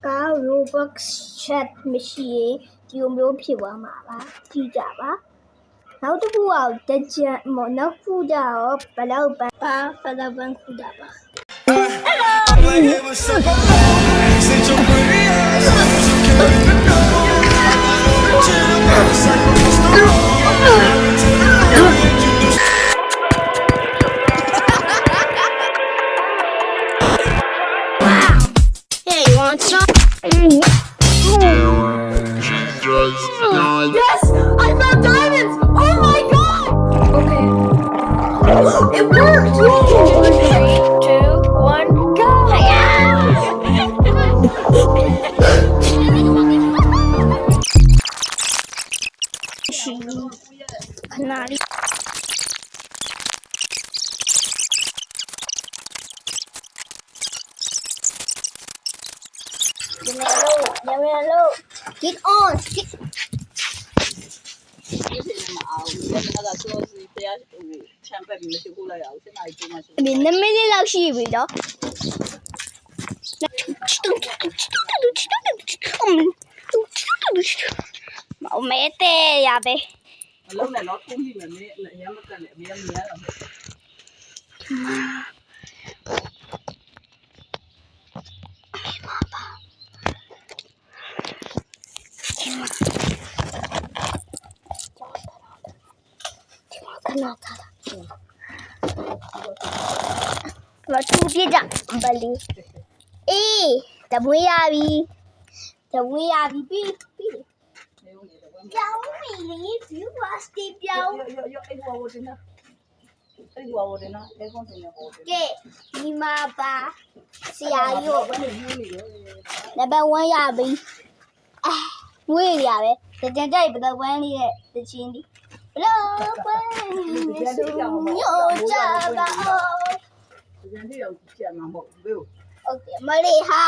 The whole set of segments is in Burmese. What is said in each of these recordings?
က Roblox chat မရှိရင်ဒီလိုမျိုးဖြစ်သွားမှာပါကြည့်ကြပါနောက်တစ်ခုကတကြံနောက်ခုကြတော့ဘလောက်ပန်းပါဘလောက်ပန်းခုကြပါ Hey, you want some? Yes! I found diamonds! Oh my god! Okay. It worked! 3, 2, 1, go! Canary. Yellow. Get on. Get. 2 မိနစ်လောက်ရှိပြီတော့မမဲတဲ့ရပဲ မလုံးနဲ့တော့ထုံးကြည့်မယ်မင်းအရင်မကနဲ့အမေမြင်ရတော့ခဏထားလာဘာသူပြကြဘလီအေးတမွေးရပြီပြီးပြောင်းပြီလေဒီဝါစတီပြောင်း ရောအဲ့ဟိုဝတင်နာအဲ့ဟိုဝတင်နာအဲ့ကောင်တင်နေဟိုတင် ကဲဒီမှာပါဆရာကြီးကို ဘယ်လိုယူနေလဲ နံပါတ်1ရပြီငွေရပဲတကြံကြိုက်ဘယ်တော့1လေးရဲ့တချင်းဒီဘလို့ဝမ်းနေဆိုညိုကြပါအော် ဒီနေ့ရောက်ကြမှာမဟုတ်ဘူး โอเคမလေးဟာ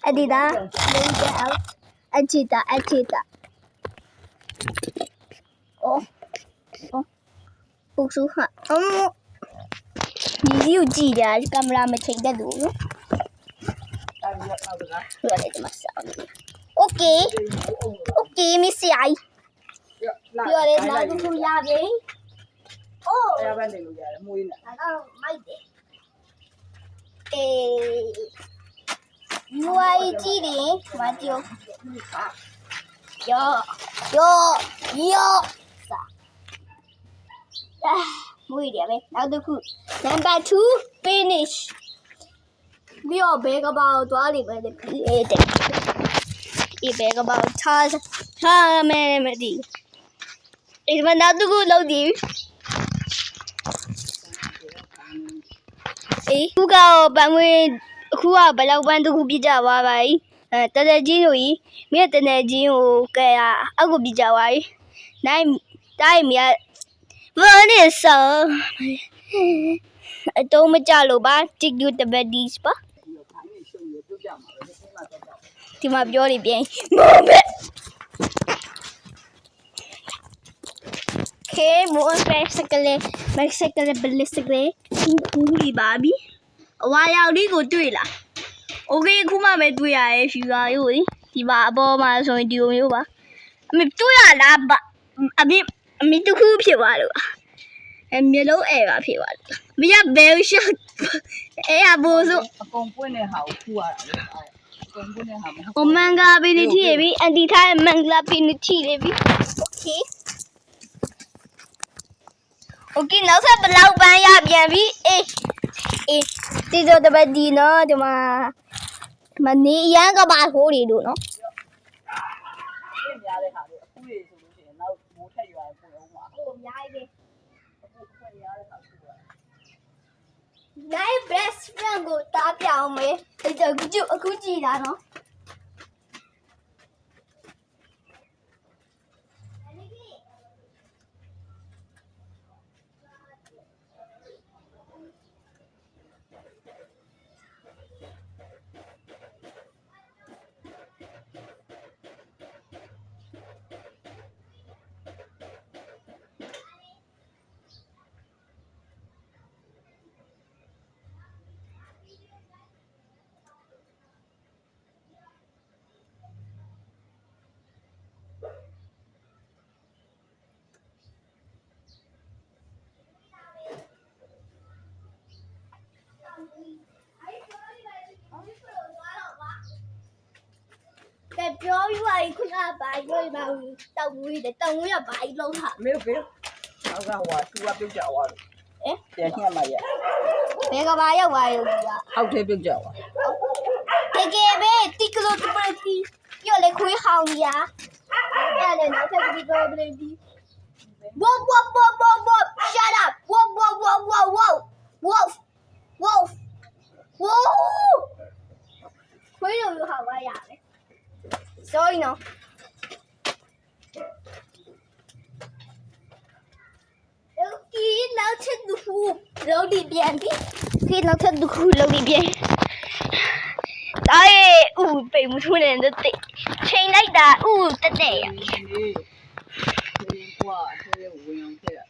အဒီဒါလေးကြောက်အချီတာအော်ပုစုဟာဒီယူကြည့်ကြကင်မရာမချိန်တတ်ဘူးနော် အဲ့ဒီတော့က လွယ်တယ်မဆောင်းโอเคမစ္စယာပြောရဲနောက်တစ်ခုရပြီအိုး အဲ့ဘာနေလို့ရတယ်မွေးနေ အဲ့မိုက်တယ်UI ကြည့်တယ်မကြောယောစာမွေးတယ်ပဲနောက်တစ်ခု number 2 finish ပြီးတော့ဘဲကပောက်သွားလိမ့်မယ်တဲ့ဒီဘဲကပောက်ထားမယ်မသိအဲ့ဒီမှာနောက်တစ်ခုလုပ်ကြည့်ခုကပန်းငွေအခုကဘလောက်ပန်းတစ်ခုပြကြသွားပါပြီတရချင်းတို့ကြီးမြင့်တနေချင်းကိုကဲအောက်ကိုပြကြသွားပြီနိုင်တိုင်းမြတ်ဘာနေစောအတော့မကြလို့ပါတစ်ယူတပတ်ဒီစပါဒီမှာပြောနေပြန်မိုးပဲခဲမိုးပဲစကလေးမက်စကလေးဘလစ်စကလေးဘူးဒီပါပြီအဝါရောက်လေးကိုတွေ့လားโอเคခုမှပဲတွေ့ရရဲ့ဖြူပါရို့ဒီမှာအပေါ်မှာဆိုရင်ဒီလိုမျိုးပါအမေတွေ့ရလားအမေတခုဖြစ်သွားလို့မျိုးလုံးအဲပါဖြစ်သွားလို့မရဘယ်ရှော့အဲအဘောဆို အကုန်ပွင့်တဲ့ဟာကိုခူရတာလေအကုန်ပွင့်တဲ့ဟာမဟုတ် โอမန်ဂါပီနီတီပြီအန်တီထားမန်ဂလာပီနီတီလေပြီโอเคနောက်ဆက်ဘလောက်ပန်းရပြန်ပြီအေးဒီတော့တပတ်ဒီနော်ဒီမှာမနေရန်ကပါဟိုးတွေတို့နော် ပြင်းများတဲ့ဟာတွေအခုရေဆိုလို့ရှိရင်နောက်မိုးထက်ရွာပွင့်အောင်ပါ ဟိုအများကြီးပဲ အခုဖွင့်ရတဲ့ဟာခူရ နိုင် best friend ကိုတားပြအောင်မယ်အခုကြည့်တာနော် cái chó như vậy không là bài rồi mà tàu nguy để tàu nguy là bài lâu hả မေးပေးနောက်ကဟိုသူကပြုတ်ကြသွားတယ်ပြန်ညှက်မှရ bé có bài đâu bài rồi အောက်ထဲပြုတ်ကြသွား cái bé tí cái lô tí bê tí giờ lấy khuấy hào gì á giờ lấy nói theo tí cái bê tí wow wow wow wow wow shut up wow wow wow wow wow wow wow wow khuấy đâu hào bài à đấy sorry nó khi nó chết được lâu đi biển đi khi nó chết được lâu đi biển đấy bị một số này nó tệ trên đấy đã tệ tệ à ကွာထဲဝင်အောင်ထည့်ရ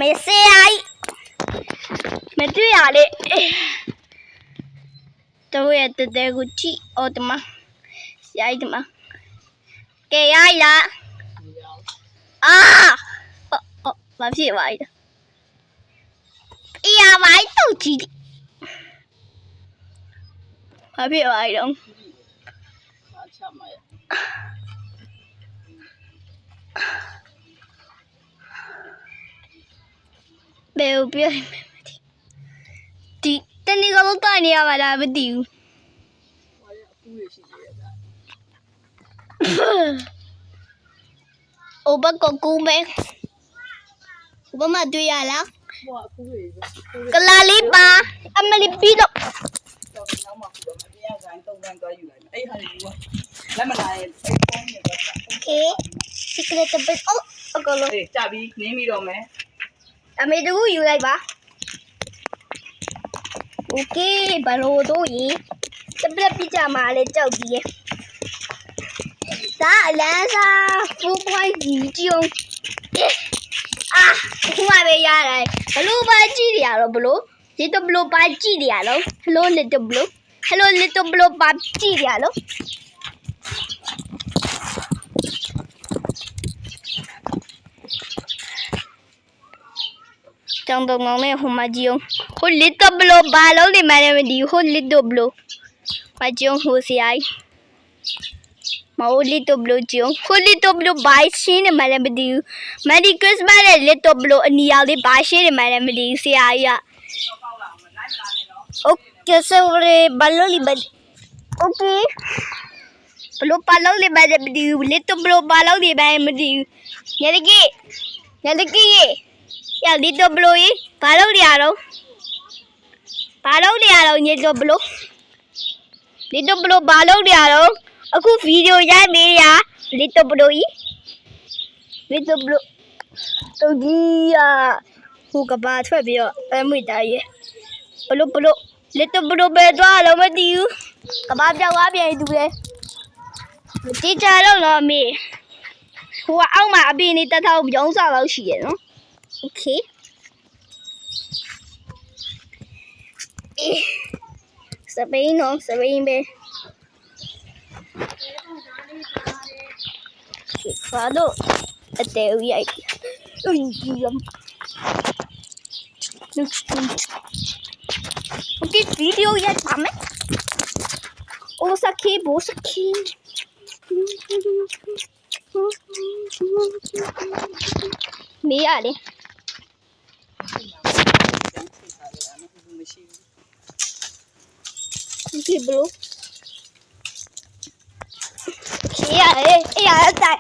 mày xe ấy mày chưa à đấy tôi là từ từ của chị ô tụi mà vậy tụi mà kệ ai là làm gì vậy ia vậy tao chỉ làm gì vậy đâu အားချမှရ bèo bèo đi tên đi có lúc tay đi à mà là bên điều ဟိုရအပူရရှိသေးတယ် ô bác có cú mẹ ô bác mà tôi à lắm ဟိုအပူရပဲ cái la lip ba anh mà lip biết đâu တော့နောက်မှပြီးတော့မတရားဆိုင်တုံးတန်းသွားယူလိုက်မယ်အဲ့ဟာယူကလက်မလာရင်အဲ့ဖုန်းနဲ့တော့ ok secret bit ô ok luôn အေးကြပြီးနင်းပြီးတော့မယ် à mày đừng có yêu đây ba ok bà lô đồ gì cái bếp pizza mà lên chậu gì đã là sao phú quay gì chưa không ai bây giờ này hello ba chi đi à rồi little blue ba chi đi à rồi hello little blue ba chi đi à rồi trong đồng ngón này không mà chiêu hôn little blue ba lâu thì mà em đi hôn little blue mà chiêu hồ si ai mà hôn little blue chiêu hôn little blue ba xin mà em đi mà đi Christmas này little blue anh yêu đi ba xin mà em đi si ai à ok sorry ba lâu đi ba ok blue ba lâu đi ba em đi little blue ba lâu đi ba em đi nhớ đi kia ya little blue yi ba lâu đi à đâu little blue ba lâu đi à đâu aku video ra đi ya little blue yi little blue tôi đi à khu cả ba thôi bây giờ em mới đại blue little blue bé đó đâu mà đi cả ba cháu quá bé đi về chỉ cha đâu là mẹ khu ông mà bên này ta thâu giống sao đâu xỉn nó ok sabihin no sabihin be Fado ateo yai ok video yai pame o saki bo saki me ali မရှိ Okay, bro. Yeah, tại.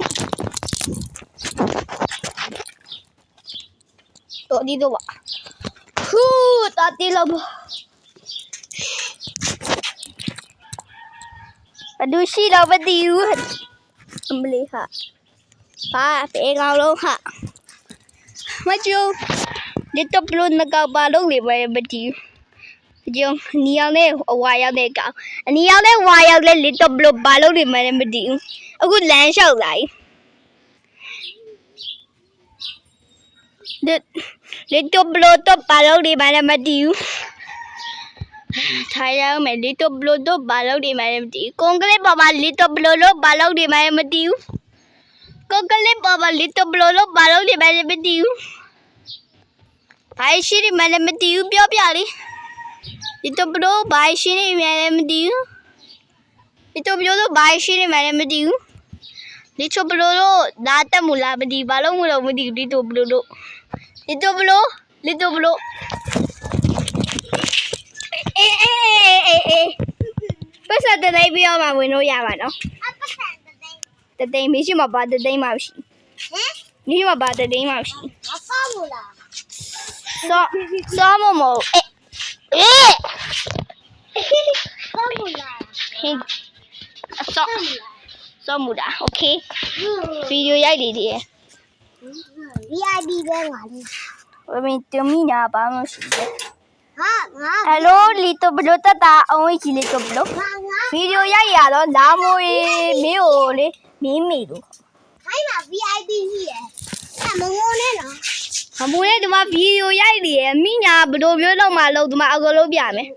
Tôi đi đâu ạ? Ta đi đâu? Đôi khi đâu mà đi luôn. Âm lý hả? Ba, phải ngao luôn hả? Mà chưa? Đi tập luôn là cao ba lúc này mà đi. Jom ni yang ne wayang ne ka ni yang ne wayang le little blue ba lo ni ma ne ma di aku lan shao lai little blue to ba lo ni ma ne ma di thai ra mày little blue to ba lo ni ma ne ma di con cái ba ba little blue lo ba lo ni ma ne ma di con cái ba ba little blue lo ba lo ni ma ne ma di ဘာရှိနေမှလည်းမတည်ဘူးပြောပြလေဒီတော့ဘလို့ဘာရှိနေမှလည်းမတည်ဘူးဒီတော့ဘလို့ဘာရှိနေမှလည်းမတည်ဘူးဒီတော့ဘလို့လာတက်မလားမတည်ဘာလို့မလို့မတည်ဒီတော့ဘလို့ဒီတော့ဘလို့ဒီတော့ဘလို့အေးပတ်စံတဲ့ပြီးတော့မှဝင်လို့ရပါနော်တသိန်းမရှိမှပါတသိန်းမှမရှိမရှိမှပါတသိန်းမှမရှိစောမအေးစောမူတာโอเคဗီဒီယိုရိုက်နေတယ် VIP ပဲငါလေး ဝမင်းတမီနာဘာမှမရှိဘူး ငါ ဟယ်လိုလီတိုဘလိုတတာအောင်ဝေးကြီးလေးတိုဘလိုဗီဒီယိုရိုက်ရတော့လာမိုးရေးမင်းကိုလေမင်းမိလို့ အဲ့မှာ VIP ကြီးရယ်အဲ့မငုံနဲ့နော် အမိုးလေးဒီမှာဗီဒီယိုရိုက်နေတယ်မိညာဘလိုမျိုးလောက်မှလောက်ဒီမှာအကုန်လုံးပြမယ်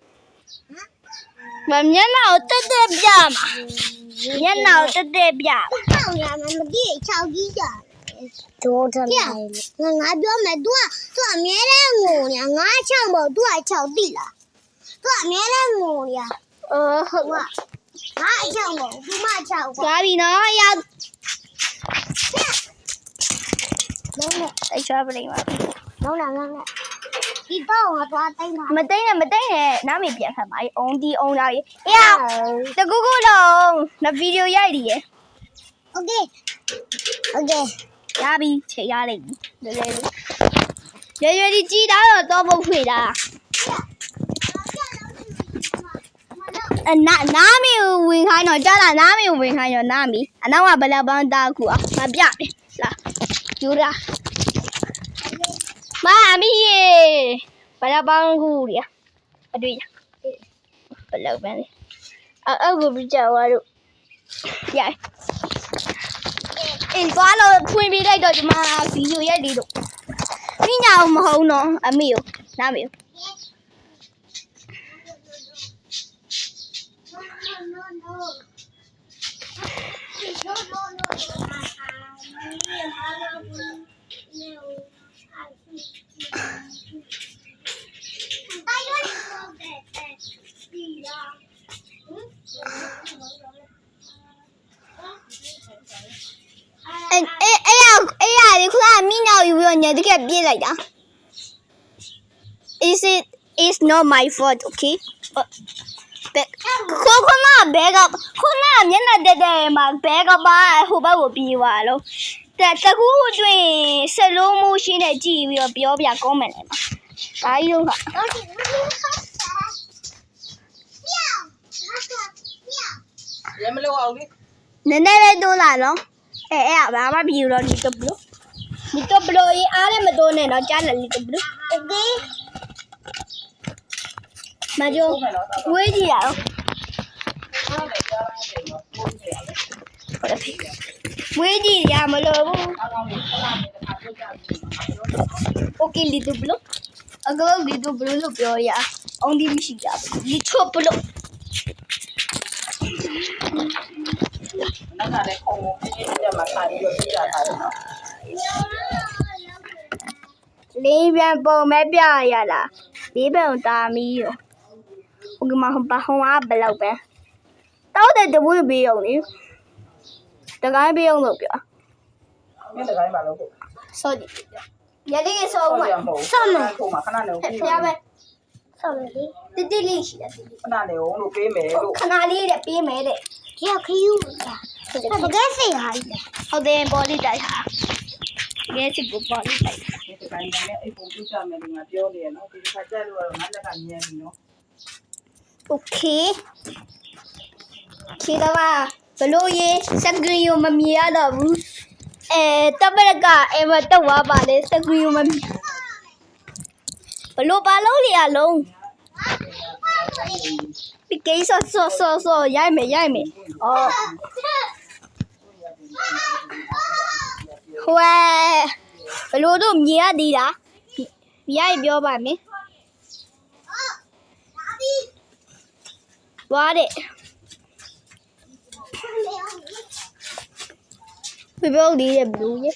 မမျက်နှာကိုတက်တက်ပြမှာမျက်နှာကိုတက်တက်ပြ ဟောင်းရမှာမကြည့်6ကြီးကြတော့တယ်ငါပြောမယ် तू အမြဲတမ်းငုံနေငါ6ပေါ့ तू 6တိလား तू အမြဲတမ်းငုံနေဟုတ်ပါ ငါ6ပေါ့ तू မ6ပေါ့ သွားပြီနော်ရောက် လုံးနဲ့ အိတ်ချပလိမ့်ပါ လုံးလာဒီတော့ငါသွားတိုင်းတာ မသိနဲ့နားမပြန်ခတ်ပါအုံဒီအုံလာရေးအေးတကူကူလုံးနဗီဒီယိုရိုက်ရည် โอเคရပြီချိန်ရလိုက်ပြီလေရွယ်ဒီကြည်တာတော့ပုတ်ဖွေတာနားမီဝင်ခိုင်းတော့ကြားလာနားမီဝင်ခိုင်းတော့နားမီအနောက်ကဘလပန်းတာကူอ่ะမပြတယ်လာယူလာမမီရေဘလပန်းကူရအတွေ့ဘလပန်းအဲ့ကိုပြကြွားတို့ရအေးသွားလို့ဖွင့်ပြလိုက်တော့ဒီမှာဗီဒီယိုရိုက်လေးတော့မိညာအောင်မဟုတ်တော့အမေကိုနားမေကိုအေးခုကမိညာယူပြီးတော့ညတကယ်ပြေးလိုက်တာ It's not my fault okay ခုနဘဲကခုနမျက်နှာတက်တဲ့မှာဘဲကပါဟိုဘက်ကိုပြေးသွားလို့တကူတွင်စလုံးမိုးရှင်းနဲ့ကြည့်ပြီးတော့ပြောပြကောင်းမယ်လေ။ဒါကြီးတော့ဟာရဲမလို့အောင်လေ နည်းနည်းလေးတိုးလာနော်။အဲ့ဘာမှပြေတော့ဒီတော့ဘလို့ရေးအားလည်းမတိုးနဲ့တော့ကြားလည်းဒီတော့ဘလို့ โอเค မကျော်ဝေးကြည့်ရအောင် ဟုတ်တယ်ကြားလိုက်တယ်တော့ပိုးနေရလေ ဟုတ်တယ်ဝေးကြည့်ရမလို့ဘူး အားလုံးကိုခလာနေတာပြောကြတယ် โอเคလီတော့ဘလို့အကောလီတော့ဘလို့ပြောရအောင်ဒီမရှိကြဘူးလီချော့ဘလို့ နောက်ကလည်းခုံကိုပြည့်ပြည့်မှာထားပြီးတော့ပြရတာနော် လေးပြန်ပုံမဲ့ပြရလားလေးပြန်တာမီးရောဟိုကမှဘာဟောင်းဘလောက်ပဲတောက်တဲ့တဝိဘေးအောင်လေတကိုင်းဘေးအောင်လို့ပြော မြင်တဲ့တိုင်းပါလို့ဟုတ် စောဒီရလေးစောဦးမှာ ဆောင်းမယ်ခုံမှာခဏနေဦး ဖျားပဲ ဆောင်းလေ တိလေးရှိတယ် ခဏနေဦးလို့ပေးမယ်လို့ ခဏလေးတဲ့ပေးမယ်တဲ့ ဒီခယူတာတကယ်စိတ်ဟာကြီး ဟုတ်တယ်ပေါ်လေးတိုက်ဟာငယ်စစ်ပေါ်လေးတိုက် ဒီတိုင်းနဲ့အိတ်ပုံပြကြမယ်လို့ငါပြောနေရနော်ဒီခါကျလို့တော့ငါလက်ကမြင်ပြီနော် โอเคခေတမဘလို့ရေးစကရီယိုမမြင်ရတော့ဘူးတပရကမတော့သွားပါလေစကရီယိုမမြင်ဘလို့ပါလုံးလေအလုံးဒီကိစ္စဆောရိုက်မယ်အော်ဟွဲဘလို့တို့မြင်ရသေးလားရိုက်ပြောပါမယ်ဝါတဲ့ပြောဒီရဲ့ဘလူးရဲ့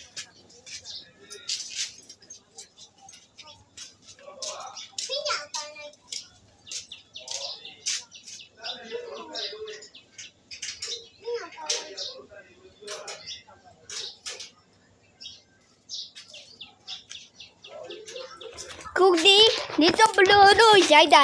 你做不了都ရိုက်တာ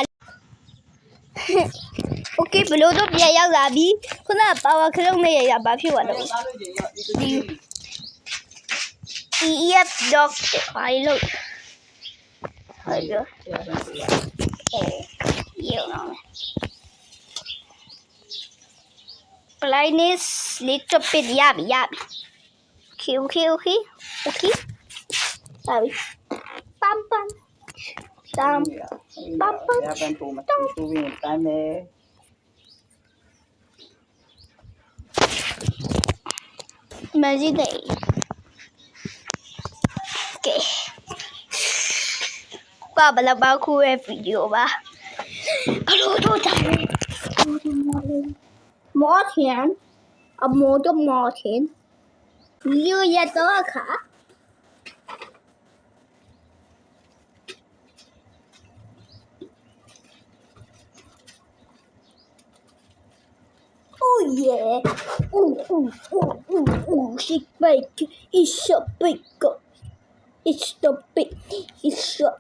โอเคဘလို့တော့ပြန်ရောက်လာပြီခုနပါဝါခလုံးနဲ့ရဘာဖြစ်သွားလဲ စားလို့ချင်းရောဒီ EF dog ဘာလို့ဟာရရောBlindness little bit ရပြီ okay ဒါပြီပမ်ပမ်တမ် ရပန်တူမတူဝင်တိုင်းမယ် Imagine okay ဘာဘလာဘာခုရဲ့ဗီဒီယိုပါအလိုတော့တယ်မော်ထင်အမောတော့မော်ထင်ဗီဒီယိုရတော့ခါOh yeah. She bake. It's so big. It's so big. It's so